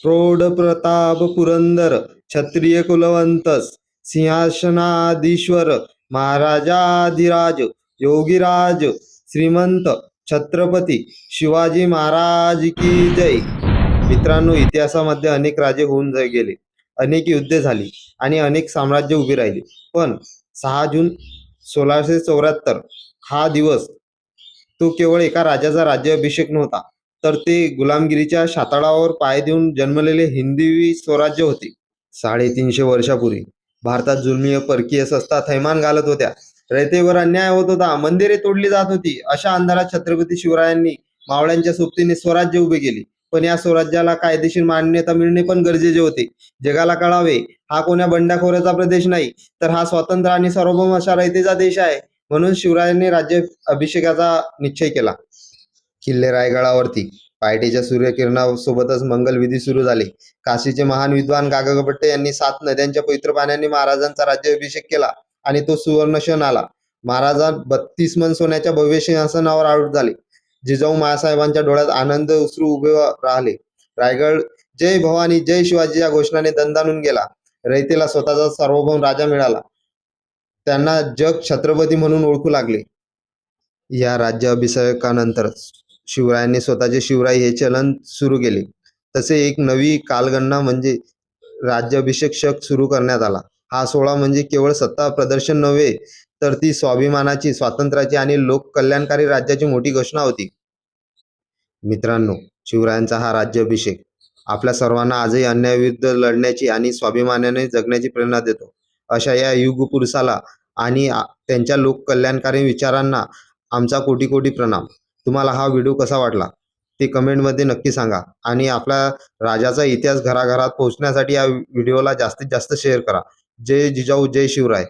प्रौढ प्रताप पुरंदर क्षत्रिय कुलवंतस सिंहासनाधीश्वर महाराजाधिराज योगीराज श्रीमंत छत्रपती शिवाजी महाराज की जय. मित्रांनो, इतिहासामध्ये अनेक राजे होऊन गेले, अनेक युद्धे झाली आणि अनेक साम्राज्य उभी राहिली. पण 6 जून 1674 हा दिवस तो केवळ एका राजाचा राज्याभिषेक नव्हता, तर ते गुलामगिरीच्या शाताळावर पाय देऊन जन्मलेले हिंदवी स्वराज्य होते. 350 वर्षापूर्वी भारतात जुलमी परकीय सत्ता थैमान घालत होत्या. रयतेवर अन्याय होत होता, मंदिरे तोडली जात होती. अशा अंधारात छत्रपती शिवरायांनी मावळ्यांच्या सोबतीने स्वराज्य उभे केले. पण या स्वराज्याला कायदेशीर मान्यता मिळणे पण गरजेचे होते. जगाला कळावे, हा कोण्या बंडखोराचा प्रदेश नाही, तर हा स्वतंत्र आणि सार्वभौम अशा रयतेचा देश आहे. म्हणून शिवरायांनी राज्य अभिषेकाचा निश्चय केला. किल्ले रायगडावरती पहाटेच्या सूर्यकिरणासोबतच मंगलविधी सुरू झाले. काशीचे महान विद्वान गागगपट्टे यांनी 7 नद्यांच्या पवित्र पाण्याने महाराजांचा राज्याभिषेक केला आणि तो सुवर्ण क्षण आला. महाराज 32 मन सोन्याच्या भव्य सिंहासनावर आरूढ झाले. जिजाऊ मासाहेबांच्या डोळ्यात आनंद अश्रू उभे राहिले. रायगड जय भवानी जय शिवाजी या घोषणाने दणदणून गेला. रयतेला स्वतःचा सार्वभौम राजा मिळाला. त्यांना जग छत्रपती म्हणून ओळखू लागले. या राज्याभिषेकानंतर शिवरायांनी स्वतःचे शिवराई हे चलन सुरू केले. तसे एक नवी कालगणना म्हणजे राज्याभिषेक शक सुरू करण्यात आला. हा सोहळा म्हणजे केवळ सत्ता प्रदर्शन नव्हे, तर ती स्वाभिमानाची, स्वातंत्र्याची आणि लोककल्याणकारी राज्याची मोठी घोषणा होती. मित्रांनो, शिवरायांचा हा राज्याभिषेक आपल्या सर्वांना आजही अन्यायाविरुद्ध लढण्याची आणि स्वाभिमानाने जगण्याची प्रेरणा देतो. अशा या युगपुरुषाला आणि त्यांच्या लोककल्याणकारी विचारांना आमचा कोटी कोटी प्रणाम. तुम्हाला हा व्हिडिओ कसा वाटला ते कमेंटमध्ये नक्की सांगा आणि आपल्या राजाचा इतिहास घराघरात पोहोचण्यासाठी या व्हिडिओला जास्तीत जास्त शेअर करा. जय जिजाऊ जय शिवराय.